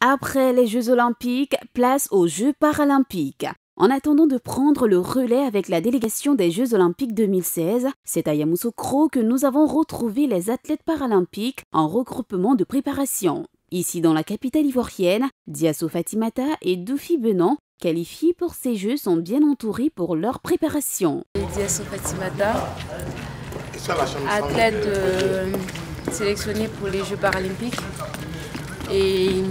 Après les Jeux Olympiques, place aux Jeux Paralympiques. En attendant de prendre le relais avec la délégation des Jeux Olympiques 2016, c'est à Yamoussoukro que nous avons retrouvé les athlètes paralympiques en regroupement de préparation. Ici dans la capitale ivoirienne, Diasso Fatimata et Doufi Benan, qualifiés pour ces Jeux, sont bien entourés pour leur préparation. Diasso Fatimata, athlète sélectionnée pour les Jeux Paralympiques. Et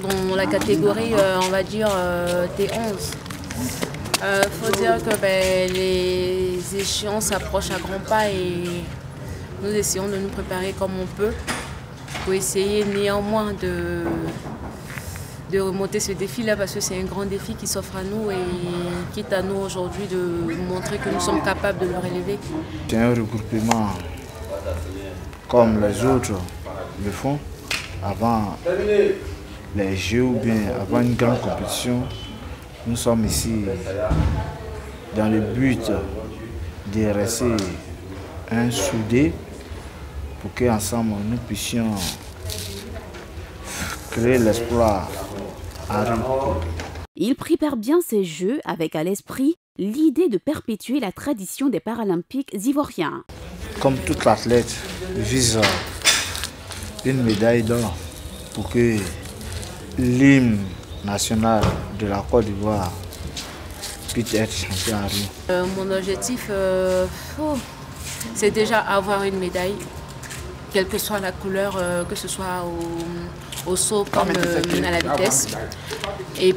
dans la catégorie, on va dire, T11. Faut dire que les échéances approchent à grands pas et nous essayons de nous préparer comme on peut pour essayer néanmoins de remonter ce défi-là parce que c'est un grand défi qui s'offre à nous et quitte à nous aujourd'hui de montrer que nous sommes capables de le relever. C'est un regroupement comme les autres le font. Avant les Jeux ou bien avant une grande compétition, nous sommes ici dans le but de rester soudés pour qu'ensemble nous puissions créer l'espoir à Rio. Il prépare bien ces Jeux avec à l'esprit l'idée de perpétuer la tradition des Paralympiques ivoiriens. Comme tout athlète vise une médaille d'or pour que l'hymne national de la Côte d'Ivoire puisse être chanté à Rio. Mon objectif, c'est déjà avoir une médaille, quelle que soit la couleur, que ce soit au saut comme à la vitesse. Et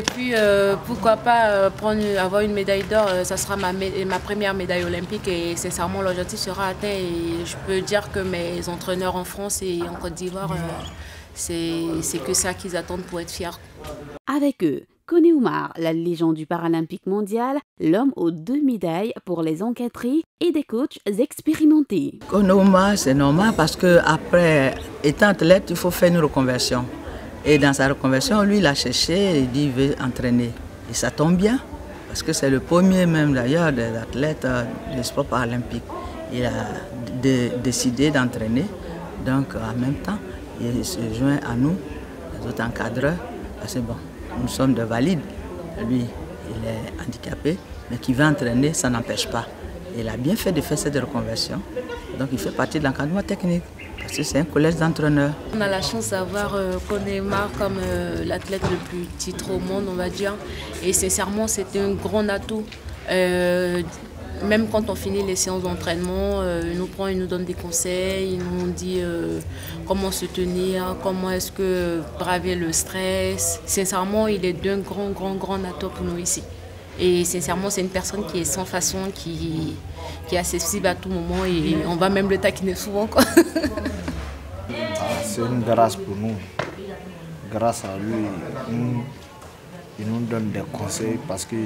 puis, pourquoi pas avoir une médaille d'or, ça sera ma première médaille olympique et sincèrement l'objectif sera atteint et je peux dire que mes entraîneurs en France et en Côte d'Ivoire, c'est que ça qu'ils attendent pour être fiers. Avec eux, Koné Oumar, la légende du paralympique mondial, l'homme aux 2 médailles pour les encadrer et des coachs expérimentés. Koné Oumar, c'est normal parce qu'après étant athlète, il faut faire une reconversion. Et dans sa reconversion, lui, il a cherché, il dit qu'il veut entraîner. Et ça tombe bien, parce que c'est le premier même d'ailleurs des athlètes du sport paralympique. Il a décidé d'entraîner, donc en même temps, il se joint à nous, les autres encadreurs, parce que bon, nous sommes de valides. Lui, il est handicapé, mais qui veut entraîner, ça n'empêche pas. Il a bien fait de faire cette reconversion, donc il fait partie de l'encadrement technique. Parce que c'est un collège d'entraîneurs. On a la chance d'avoir Koné Oumar comme l'athlète le plus titré au monde, on va dire. Et sincèrement, c'est un grand atout. Même quand on finit les séances d'entraînement, il nous prend, il nous donne des conseils, il nous dit comment se tenir, comment est-ce que braver le stress. Sincèrement, il est d'un grand atout pour nous ici. Et sincèrement, c'est une personne qui est sans façon, qui est accessible à tout moment et on va même le taquiner souvent, quoi. C'est une grâce pour nous. Grâce à lui, il nous donne des conseils parce que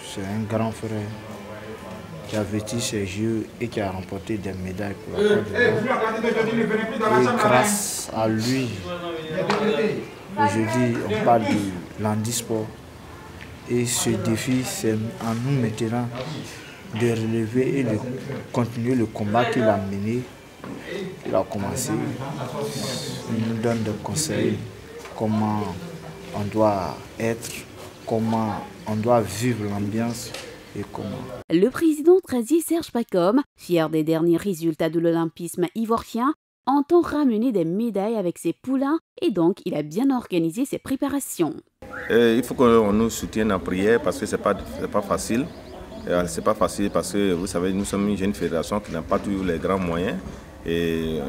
c'est un grand frère qui a vécu ces Jeux et qui a remporté des médailles pour la Côte d'Ivoire. Et grâce à lui, aujourd'hui, on parle de l'handisport. Et ce défi, c'est à nous maintenant de relever et de continuer le combat qu'il a mené. Il a commencé, il nous donne des conseils, comment on doit être, comment on doit vivre l'ambiance et comment. Le président Trazi Serge Pacom, fier des derniers résultats de l'olympisme ivoirien, entend ramener des médailles avec ses poulains et donc il a bien organisé ses préparations. Il faut qu'on nous soutienne en prière parce que c'est pas facile. C'est pas facile parce que vous savez, nous sommes une jeune fédération qui n'a pas toujours les grands moyens. Et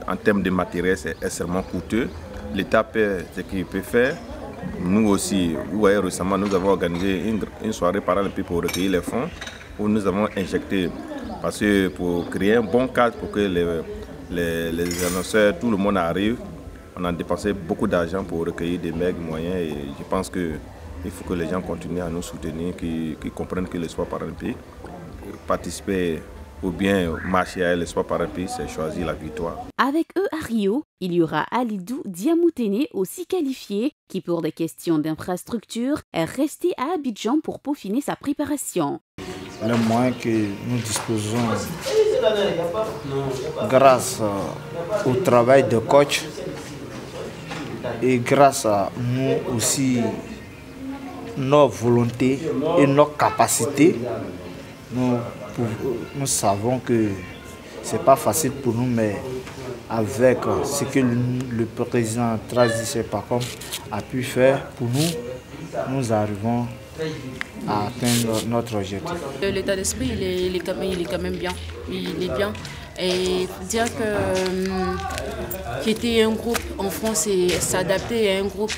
en termes de matériel, c'est extrêmement coûteux. L'État fait ce qu'il peut faire. Nous aussi, vous voyez, récemment, nous avons organisé une soirée paralympique pour recueillir les fonds où nous avons injecté, parce que pour créer un bon cadre pour que les annonceurs, tout le monde arrive, on a dépensé beaucoup d'argent pour recueillir des maigres moyens et je pense qu'il faut que les gens continuent à nous soutenir, qu'ils comprennent que le sport paralympique, participer ou bien marcher à l'espoir paralympique, c'est choisir la victoire. Avec eux à Rio, il y aura Alidou Diamoutene, aussi qualifié, qui pour des questions d'infrastructure est resté à Abidjan pour peaufiner sa préparation. Les moyens que nous disposons grâce au travail de coach Et grâce à nous aussi, nos volontés et nos capacités, nous savons que ce n'est pas facile pour nous, mais avec ce que le président Trazi Pacom a pu faire pour nous, nous arrivons à atteindre notre objectif. L'état d'esprit, il est quand même bien. Il est bien. Et dire que quitter un groupe en France et s'adapter à un groupe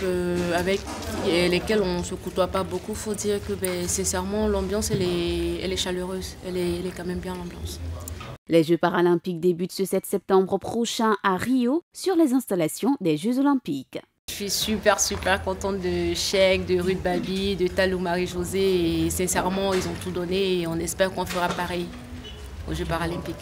avec lesquels on ne se côtoie pas beaucoup, il faut dire que sincèrement l'ambiance elle est chaleureuse, elle est quand même bien l'ambiance. Les Jeux paralympiques débutent ce 7 septembre prochain à Rio sur les installations des Jeux olympiques. Je suis super contente de Cheikh, de Ruth Babi, de Talou Marie-Josée et sincèrement ils ont tout donné et on espère qu'on fera pareil aux Jeux paralympiques.